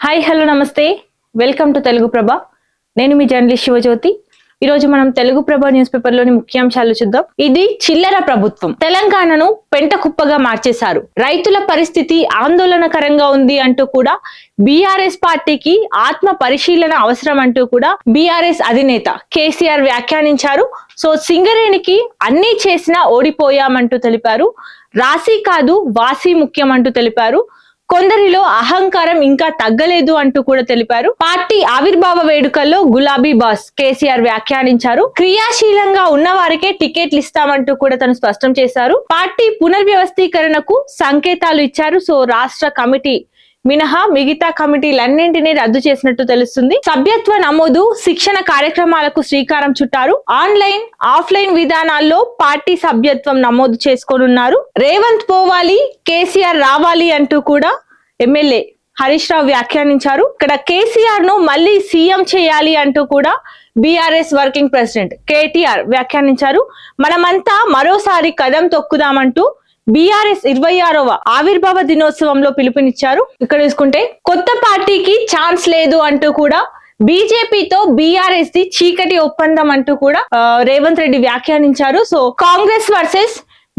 Hi hello నమస్తే welcome to Telugu ప్రభ. నేను మీ journalist Shivajyothi. ఈ రోజు మనం తెలుగు ప్రభ న్యూస్ పేపర్ లోని ముఖ్యాంశాలు చూద్దాం. ఇది చిల్లర ప్రభుత్వం, తెలంగాణను పెంట కుప్పగా మార్చేశారు, రైతుల పరిస్థితి ఆందోళనకరంగా ఉంది అంటూ కూడా బీఆర్ఎస్ పార్టీకి ఆత్మ పరిశీలన అవసరం అంటూ కూడా బీఆర్ఎస్ అధినేత కేసీఆర్ వ్యాఖ్యానించారు. సో సింగరేణికి అన్ని చేసినా ఓడిపోయామంటూ తెలిపారు. రాశి కాదు వాసి ముఖ్యం అంటూ తెలిపారు. కొందరిలో అహంకారం ఇంకా తగ్గలేదు అంటూ కూడా తెలిపారు. పార్టీ ఆవిర్భావ వేడుకల్లో గులాబీ బాస్ కేసీఆర్ వ్యాఖ్యానించారు. క్రియాశీలంగా ఉన్న వారికే టికెట్లు ఇస్తామంటూ కూడా తను స్పష్టం చేశారు. పార్టీ పునర్వ్యవస్థీకరణకు సంకేతాలు ఇచ్చారు. సో రాష్ట్ర కమిటీ మినహా మిగతా కమిటీలన్నింటినీ రద్దు చేసినట్టు తెలుస్తుంది. సభ్యత్వ నమోదు, శిక్షణ కార్యక్రమాలకు శ్రీకారం చుట్టారు. ఆన్లైన్ ఆఫ్లైన్ విధానాల్లో పార్టీ సభ్యత్వం నమోదు చేసుకోనున్నారు. రేవంత్ పోవాలి, కేసీఆర్ రావాలి అంటూ కూడా ఎమ్మెల్యే హరీష్ రావు వ్యాఖ్యానించారు. ఇక్కడ కేసీఆర్ ను మళ్ళీ సీఎం చేయాలి అంటూ కూడా బీఆర్ఎస్ వర్కింగ్ ప్రెసిడెంట్ కేటీఆర్ వ్యాఖ్యానించారు. మనమంతా మరోసారి కదం తొక్కుదామంటూ బీఆర్ఎస్ 26వ ఆవిర్భావ దినోత్సవంలో పిలుపునిచ్చారు. ఇక్కడ చూసుకుంటే కొత్త పార్టీకి ఛాన్స్ లేదు అంటూ కూడా బీజేపీతో బీఆర్ఎస్ ది చీకటి ఒప్పందం అంటూ కూడా రేవంత్ రెడ్డి వ్యాఖ్యానించారు. So Congress versus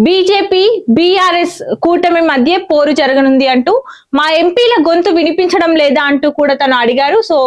BJP BRS కూటమి మధ్య పోరు జరగనుంది అంటూ మా ఎంపీల గొంతు వినిపించడం లేదా అంటూ కూడా తను అడిగారు. సో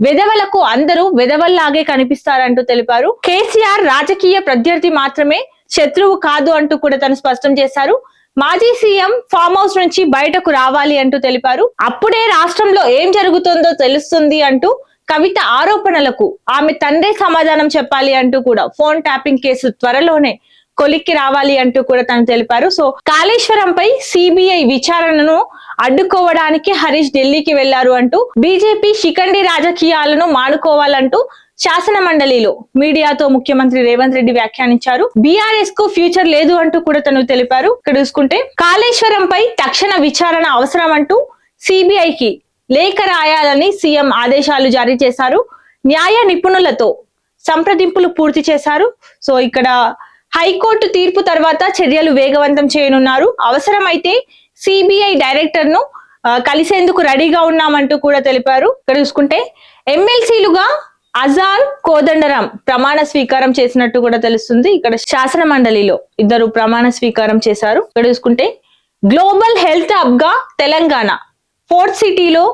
వెధవలకు అందరూ వెధవల్లాగే కనిపిస్తారంటూ తెలిపారు. కేసీఆర్ రాజకీయ ప్రత్యర్థి మాత్రమే, శత్రువు కాదు అంటూ కూడా తను స్పష్టం చేశారు. మాజీ సీఎం ఫామ్ హౌస్ నుంచి బయటకు రావాలి అంటూ తెలిపారు. అప్పుడే రాష్ట్రంలో ఏం జరుగుతుందో తెలుస్తుంది అంటూ కవిత ఆరోపణలకు ఆమె తండ్రి సమాధానం చెప్పాలి అంటూ కూడా ఫోన్ ట్యాపింగ్ కేసు త్వరలోనే కొలిక్కి రావాలి అంటూ కూడా తను తెలిపారు. సో కాళేశ్వరంపై సిబిఐ విచారణను అడ్డుకోవడానికి హరీష్ ఢిల్లీకి వెళ్లారు అంటూ బీజేపీ శిఖండి రాజకీయాలను మానుకోవాలంటూ శాసన మండలిలో మీడియాతో ముఖ్యమంత్రి రేవంత్ రెడ్డి వ్యాఖ్యానించారు. బీఆర్ఎస్ కు ఫ్యూచర్ లేదు అంటూ కూడా తను తెలిపారు. ఇక్కడ చూసుకుంటే కాళేశ్వరంపై తక్షణ విచారణ అవసరం అంటూ సిబిఐకి లేఖ రాయాలని సీఎం ఆదేశాలు జారీ చేశారు. న్యాయ నిపుణులతో సంప్రదింపులు పూర్తి చేశారు. సో ఇక్కడ హైకోర్టు తీర్పు తర్వాత చర్యలు వేగవంతం చేయనున్నారు. అవసరమైతే సిబిఐ డైరెక్టర్ ను కలిసేందుకు రెడీగా ఉన్నామంటూ కూడా తెలిపారు. ఇక్కడ చూసుకుంటే ఎమ్మెల్సీలుగా అజార్, కోదండరాం ప్రమాణ స్వీకారం చేసినట్టు కూడా తెలుస్తుంది. ఇక్కడ శాసన మండలిలో ఇద్దరు ప్రమాణ స్వీకారం చేశారు. ఇక్కడ చూసుకుంటే గ్లోబల్ హెల్త్ హబ్ గా తెలంగాణ, ఫోర్త్ సిటీలో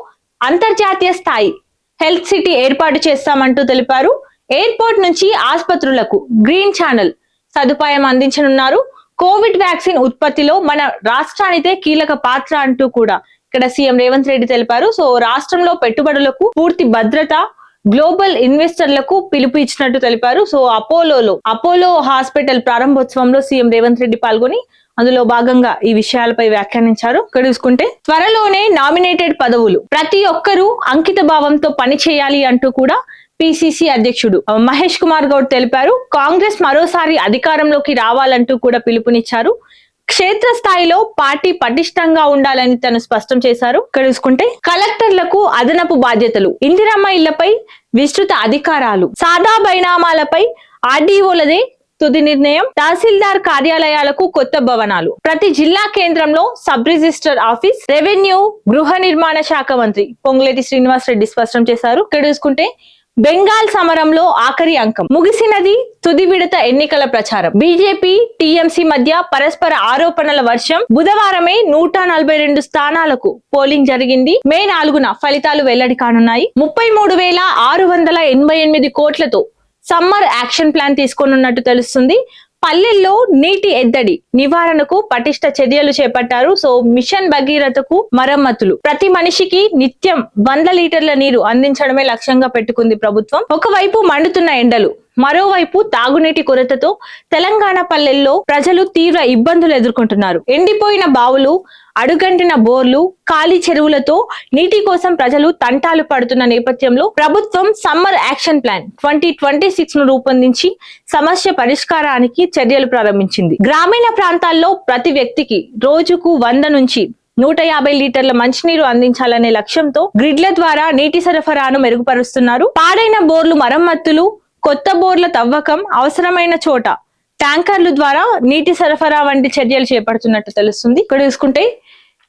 అంతర్జాతీయ స్థాయి హెల్త్ సిటీ ఏర్పాటు చేస్తామంటూ తెలిపారు. ఎయిర్పోర్ట్ నుంచి ఆసుపత్రులకు గ్రీన్ ఛానల్ సదుపాయం అందించనున్నారు. కోవిడ్ వ్యాక్సిన్ ఉత్పత్తిలో మన రాష్ట్రానిదే కీలక పాత్ర అంటూ కూడా ఇక్కడ సీఎం రేవంత్ రెడ్డి తెలిపారు. సో రాష్ట్రంలో పెట్టుబడులకు పూర్తి భద్రత, గ్లోబల్ ఇన్వెస్టర్లకు పిలుపు ఇచ్చినట్టు తెలిపారు. సో అపోలో హాస్పిటల్ ప్రారంభోత్సవంలో సీఎం రేవంత్ రెడ్డి పాల్గొని అందులో భాగంగా ఈ విషయాలపై వ్యాఖ్యానించారు. ఇక్కడ చూసుకుంటే త్వరలోనే నామినేటెడ్ పదవులు, ప్రతి ఒక్కరూ అంకిత భావంతో పని చేయాలి అంటూ కూడా పిసిసి అధ్యక్షుడు మహేష్ కుమార్ గౌడ్ తెలిపారు. కాంగ్రెస్ మరోసారి అధికారంలోకి రావాలంటూ కూడా పిలుపునిచ్చారు. క్షేత్రస్థాయిలో పార్టీ పటిష్టంగా ఉండాలని తను స్పష్టం చేశారు. ఇక్కడ చూసుకుంటే కలెక్టర్లకు అదనపు బాధ్యతలు, ఇందిరమ్మ ఇళ్లపై విస్తృత అధికారాలు, సాదా బైనామాలపై ఆర్డీఓలదే తుది నిర్ణయం, తహసీల్దార్ కార్యాలయాలకు కొత్త భవనాలు, ప్రతి జిల్లా కేంద్రంలో సబ్ రిజిస్టర్ ఆఫీస్, రెవెన్యూ గృహ నిర్మాణ శాఖ మంత్రి పొంగులేటి శ్రీనివాస్ రెడ్డి స్పష్టం చేశారు. ఇక్కడ చూసుకుంటే బెంగాల్ సమరంలో ఆఖరి అంకం, ముగిసినది తుది విడత ఎన్నికల ప్రచారం, బీజేపీ టీఎంసీ మధ్య పరస్పర ఆరోపణల వర్షం, బుధవారమే 142 స్థానాలకు పోలింగ్ జరిగింది. మే 4న ఫలితాలు వెల్లడి కానున్నాయి. 33,688 కోట్లతో సమ్మర్ యాక్షన్ ప్లాన్ తీసుకోనున్నట్టు తెలుస్తుంది. పల్లెల్లో నీటి ఎద్దడి నివారణకు పటిష్ట చర్యలు చేపట్టారు. సో మిషన్ భగీరథకు మరమ్మతులు, ప్రతి మనిషికి నిత్యం 100 లీటర్ల నీరు అందించడమే లక్ష్యంగా పెట్టుకుంది ప్రభుత్వం. ఒకవైపు మండుతున్న ఎండలు, మరోవైపు తాగునీటి కొరతతో తెలంగాణ పల్లెల్లో ప్రజలు తీవ్ర ఇబ్బందులు ఎదుర్కొంటున్నారు. ఎండిపోయిన బావులు, అడుగంటిన బోర్లు, ఖాళీ చెరువులతో నీటి కోసం ప్రజలు తంటాలు పడుతున్న నేపథ్యంలో ప్రభుత్వం సమ్మర్ యాక్షన్ ప్లాన్ 2026 ను రూపొందించి సమస్య పరిష్కారానికి చర్యలు ప్రారంభించింది. గ్రామీణ ప్రాంతాల్లో ప్రతి వ్యక్తికి రోజుకు 100 నుంచి 150 లీటర్ల మంచినీరు అందించాలనే లక్ష్యంతో గ్రిడ్ల ద్వారా నీటి సరఫరాను మెరుగుపరుస్తున్నారు. పాడైన బోర్లు మరమ్మతులు, కొత్త బోర్ల తవ్వకం, అవసరమైన చోట ట్యాంకర్లు ద్వారా నీటి సరఫరా వంటి చర్యలు చేపడుతున్నట్టు తెలుస్తుంది. ఇక్కడ చూసుకుంటే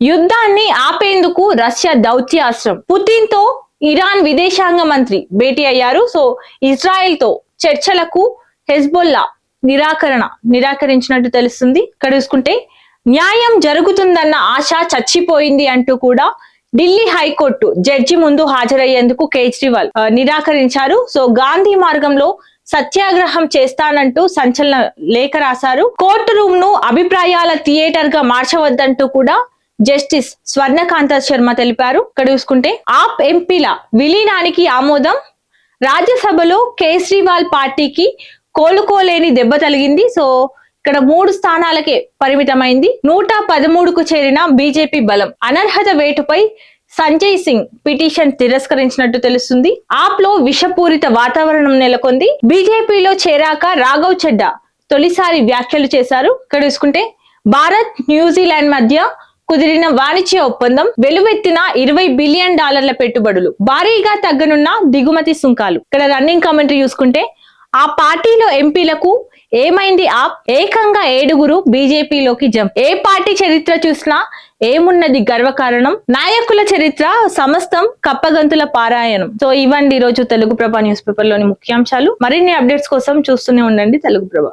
యుద్ధాన్ని ఆపేందుకు రష్యా దౌత్యాస్త్రం, పుతిన్ తో ఇరాన్ విదేశాంగ మంత్రి భేటీ అయ్యారు. సో ఇజ్రాయెల్ తో చర్చలకు హెజ్బొల్లా నిరాకరించినట్టు తెలుస్తుంది. ఇక్కడ చూసుకుంటే న్యాయం జరుగుతుందన్న ఆశ చచ్చిపోయింది అంటూ కూడా ఢిల్లీ హైకోర్టు జడ్జి ముందు హాజరయ్యేందుకు కేజ్రీవాల్ నిరాకరించారు. సో గాంధీ మార్గంలో సత్యాగ్రహం చేస్తానంటూ సంచలన లేఖ రాశారు. కోర్టు రూమ్ ను అభిప్రాయాల థియేటర్ గా మార్చవద్దంటూ కూడా జస్టిస్ స్వర్ణకాంత శర్మ తెలిపారు. ఇక్కడ చూసుకుంటే ఆప్ ఎంపీల విలీనానికి ఆమోదం. రాజ్యసభలో కేజ్రీవాల్ పార్టీకి కోలుకోలేని దెబ్బ తగిలింది. సో ఇక్కడ 3 స్థానాలకే పరిమితమైంది. 113కు చేరిన బీజేపీ బలం. అనర్హత వేటుపై సంజయ్ సింగ్ పిటిషన్ తిరస్కరించినట్టు తెలుస్తుంది. ఆప్ లో విషపూరిత వాతావరణం నెలకొంది. బీజేపీలో చేరాక రాఘవ్ చెడ్డా తొలిసారి వ్యాఖ్యలు చేశారు. ఇక్కడ చూసుకుంటే భారత్ న్యూజిలాండ్ మధ్య కుదిరిన వాణిజ్య ఒప్పందం. వెలువెత్తిన $20 బిలియన్ పెట్టుబడులు. భారీగా తగ్గనున్న దిగుమతి సుంకాలు. ఇక్కడ రన్నింగ్ కామెంటరీ చూసుకుంటే ఆ పార్టీలో ఎంపీలకు ఏమైంది? ఏకంగా 7 బీజేపీలోకి జంప్. ఏ పార్టీ చరిత్ర చూసినా ఏమున్నది గర్వకారణం. నాయకుల చరిత్ర సమస్తం కప్పగంతుల పారాయణం. సో ఇవ్వండి ఈరోజు తెలుగు ప్రభ న్యూస్ పేపర్ లోని ముఖ్యాంశాలు. మరిన్ని అప్డేట్స్ కోసం చూస్తూనే ఉండండి తెలుగు ప్రభ.